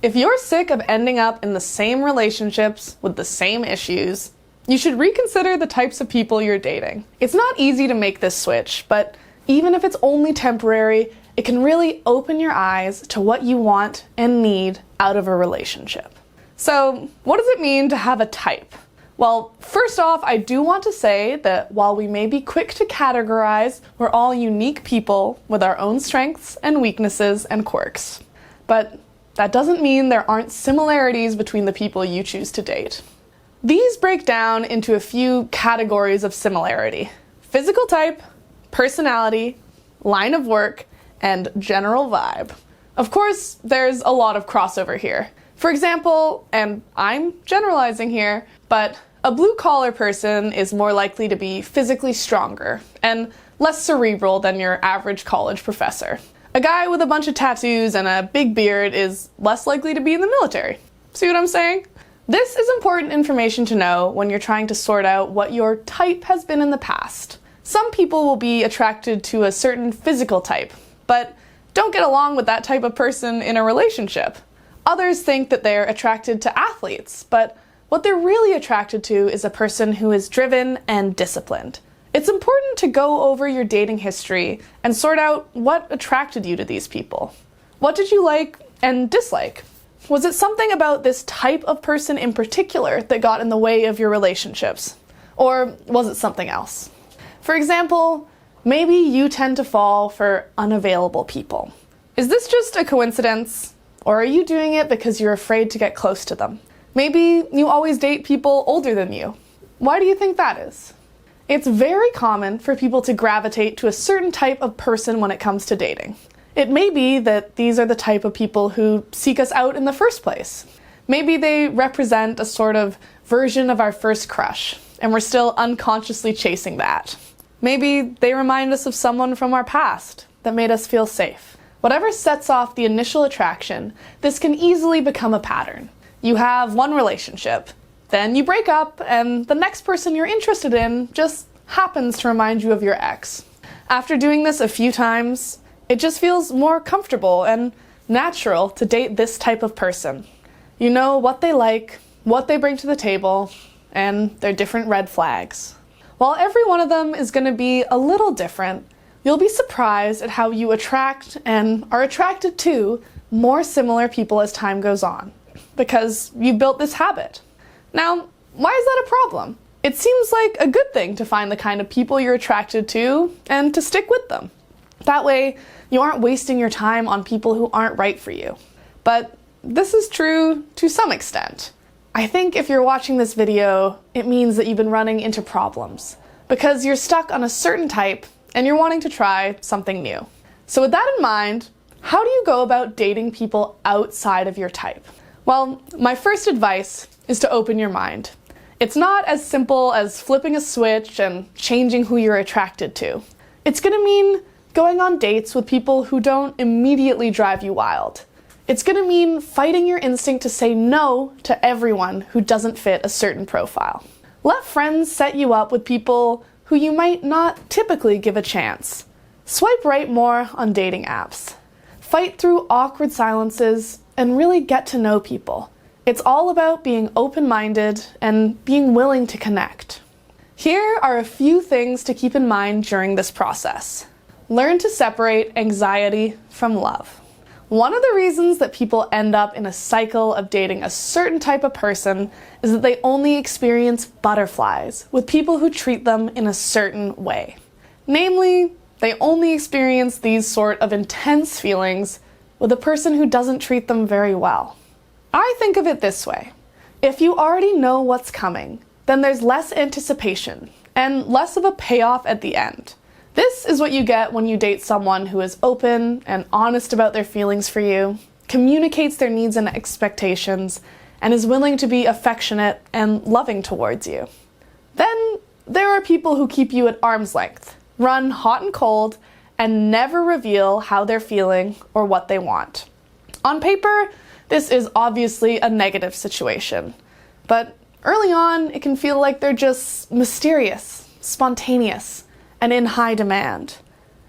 If you're sick of ending up in the same relationships with the same issues, you should reconsider the types of people you're dating. It's not easy to make this switch, but even if it's only temporary, it can really open your eyes to what you want and need out of a relationship. So, what does it mean to have a type? Well, first off, I do want to say that while we may be quick to categorize, we're all unique people with our own strengths and weaknesses and quirks. But that doesn't mean there aren't similarities between the people you choose to date. These break down into a few categories of similarity: physical type, personality, line of work, and general vibe. Of course, there's a lot of crossover here. For example, and I'm generalizing here, but a blue-collar person is more likely to be physically stronger and less cerebral than your average college professor. A guy with a bunch of tattoos and a big beard is less likely to be in the military. See what I'm saying? This is important information to know when you're trying to sort out what your type has been in the past. Some people will be attracted to a certain physical type, but don't get along with that type of person in a relationship. Others think that they're attracted to athletes, but what they're really attracted to is a person who is driven and disciplined. It's important to go over your dating history and sort out what attracted you to these people. What did you like and dislike? Was it something about this type of person in particular that got in the way of your relationships? Or was it something else? For example, maybe you tend to fall for unavailable people. Is this just a coincidence? Or are you doing it because you're afraid to get close to them? Maybe you always date people older than you. Why do you think that is? It's very common for people to gravitate to a certain type of person when it comes to dating. It may be that these are the type of people who seek us out in the first place. Maybe they represent a sort of version of our first crush, and we're still unconsciously chasing that. Maybe they remind us of someone from our past that made us feel safe. Whatever sets off the initial attraction, this can easily become a pattern. You have one relationship, then you break up, and the next person you're interested in just happens to remind you of your ex. After doing this a few times, it just feels more comfortable and natural to date this type of person. You know what they like, what they bring to the table, and their different red flags. While every one of them is going to be a little different, you'll be surprised at how you attract and are attracted to more similar people as time goes on, because you've built this habit. Now, why is that a problem? It seems like a good thing to find the kind of people you're attracted to and to stick with them. That way, you aren't wasting your time on people who aren't right for you. But this is true to some extent. I think if you're watching this video, it means that you've been running into problems, because you're stuck on a certain type and you're wanting to try something new. So with that in mind, how do you go about dating people outside of your type? Well, my first advice is to open your mind. It's not as simple as flipping a switch and changing who you're attracted to. It's going to mean going on dates with people who don't immediately drive you wild. It's going to mean fighting your instinct to say no to everyone who doesn't fit a certain profile. Let friends set you up with people who you might not typically give a chance. Swipe right more on dating apps. Fight through awkward silences and really get to know people. It's all about being open-minded and being willing to connect. Here are a few things to keep in mind during this process. Learn to separate anxiety from love. One of the reasons that people end up in a cycle of dating a certain type of person is that they only experience butterflies with people who treat them in a certain way. Namely, they only experience these sort of intense feelings with a person who doesn't treat them very well. I think of it this way. If you already know what's coming, then there's less anticipation and less of a payoff at the end. This is what you get when you date someone who is open and honest about their feelings for you, communicates their needs and expectations, and is willing to be affectionate and loving towards you. Then there are people who keep you at arm's length, run hot and cold, and never reveal how they're feeling or what they want. On paper, this is obviously a negative situation, but early on it can feel like they're just mysterious, spontaneous, and in high demand.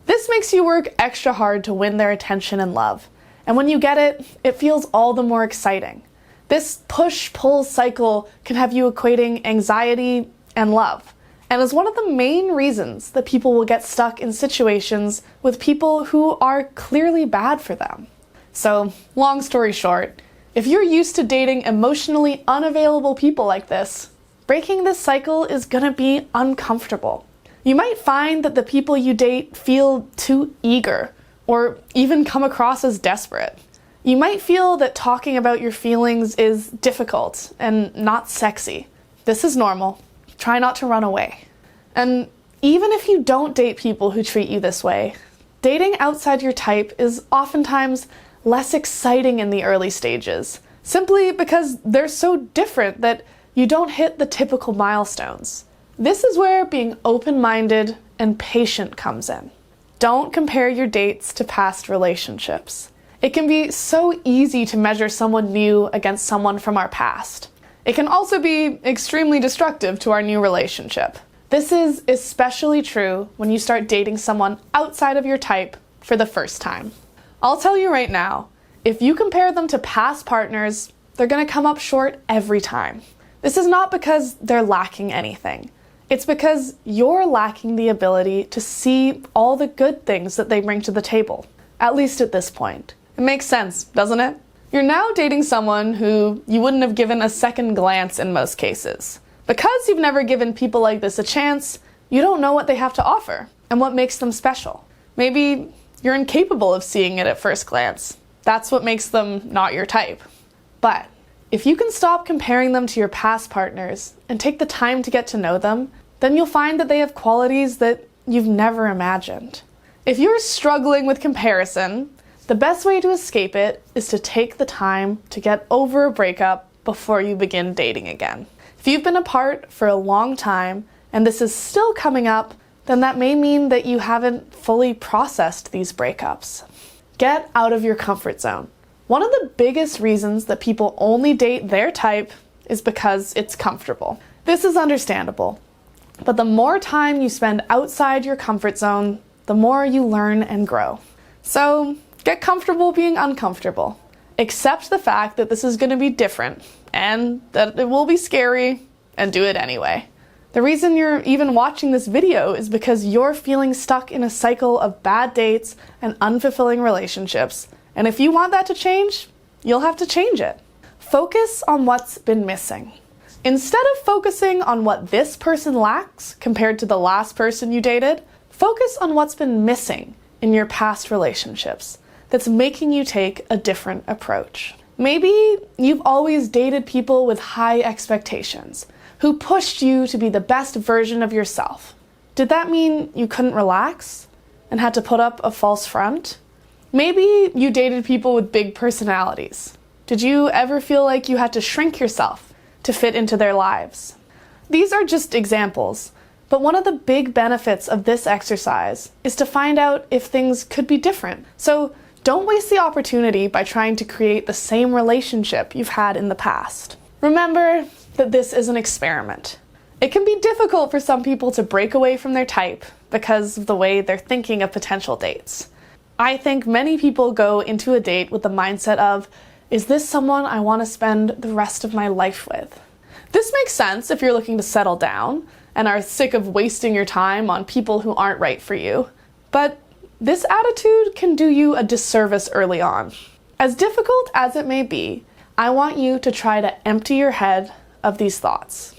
This makes you work extra hard to win their attention and love, And when you get it, it feels all the more exciting. This push-pull cycle can have you equating anxiety and love, and is one of the main reasons that people will get stuck in situations with people who are clearly bad for them. So, long story short, if you're used to dating emotionally unavailable people like this, breaking this cycle is gonna be uncomfortable. You might find that the people you date feel too eager, or even come across as desperate. You might feel that talking about your feelings is difficult and not sexy. This is normal. Try not to run away. And even if you don't date people who treat you this way, dating outside your type is oftentimes less exciting in the early stages, simply because they're so different that you don't hit the typical milestones. This is where being open-minded and patient comes in. Don't compare your dates to past relationships. It can be so easy to measure someone new against someone from our past. It can also be extremely destructive to our new relationship. This is especially true when you start dating someone outside of your type for the first time. I'll tell you right now, if you compare them to past partners, they're gonna come up short every time. This is not because they're lacking anything. It's because you're lacking the ability to see all the good things that they bring to the table, at least at this point. It makes sense, doesn't it? You're now dating someone who you wouldn't have given a second glance in most cases. Because you've never given people like this a chance, you don't know what they have to offer and what makes them special. Maybe you're incapable of seeing it at first glance. That's what makes them not your type. But if you can stop comparing them to your past partners and take the time to get to know them, then you'll find that they have qualities that you've never imagined. If you're struggling with comparison, the best way to escape it is to take the time to get over a breakup before you begin dating again. If you've been apart for a long time and this is still coming up, then that may mean that you haven't fully processed these breakups. Get out of your comfort zone. One of the biggest reasons that people only date their type is because it's comfortable. This is understandable, but the more time you spend outside your comfort zone, the more you learn and grow. So, get comfortable being uncomfortable. Accept the fact that this is going to be different and that it will be scary, and do it anyway. The reason you're even watching this video is because you're feeling stuck in a cycle of bad dates and unfulfilling relationships. And if you want that to change, you'll have to change it. Focus on what's been missing. Instead of focusing on what this person lacks compared to the last person you dated, focus on what's been missing in your past relationships that's making you take a different approach. Maybe you've always dated people with high expectations, who pushed you to be the best version of yourself. Did that mean you couldn't relax and had to put up a false front? Maybe you dated people with big personalities. Did you ever feel like you had to shrink yourself to fit into their lives? These are just examples, but one of the big benefits of this exercise is to find out if things could be different. So don't waste the opportunity by trying to create the same relationship you've had in the past. Remember that this is an experiment. It can be difficult for some people to break away from their type because of the way they're thinking of potential dates. I think many people go into a date with the mindset of, is this someone I want to spend the rest of my life with? This makes sense if you're looking to settle down and are sick of wasting your time on people who aren't right for you. But this attitude can do you a disservice early on. As difficult as it may be, I want you to try to empty your head of these thoughts.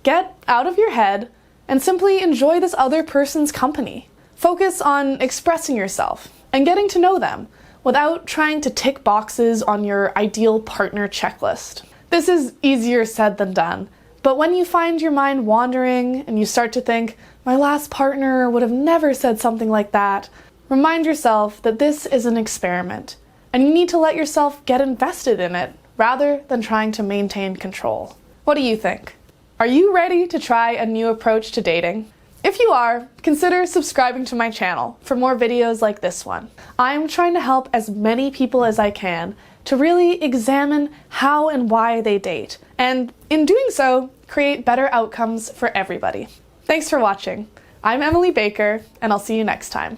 Get out of your head and simply enjoy this other person's company. Focus on expressing yourself and getting to know them without trying to tick boxes on your ideal partner checklist. This is easier said than done, but when you find your mind wandering and you start to think, my last partner would have never said something like that, remind yourself that this is an experiment and you need to let yourself get invested in it rather than trying to maintain control. What do you think? Are you ready to try a new approach to dating? If you are, consider subscribing to my channel for more videos like this one. I'm trying to help as many people as I can to really examine how and why they date, and in doing so, create better outcomes for everybody. Thanks for watching. I'm Emily Baker, and I'll see you next time.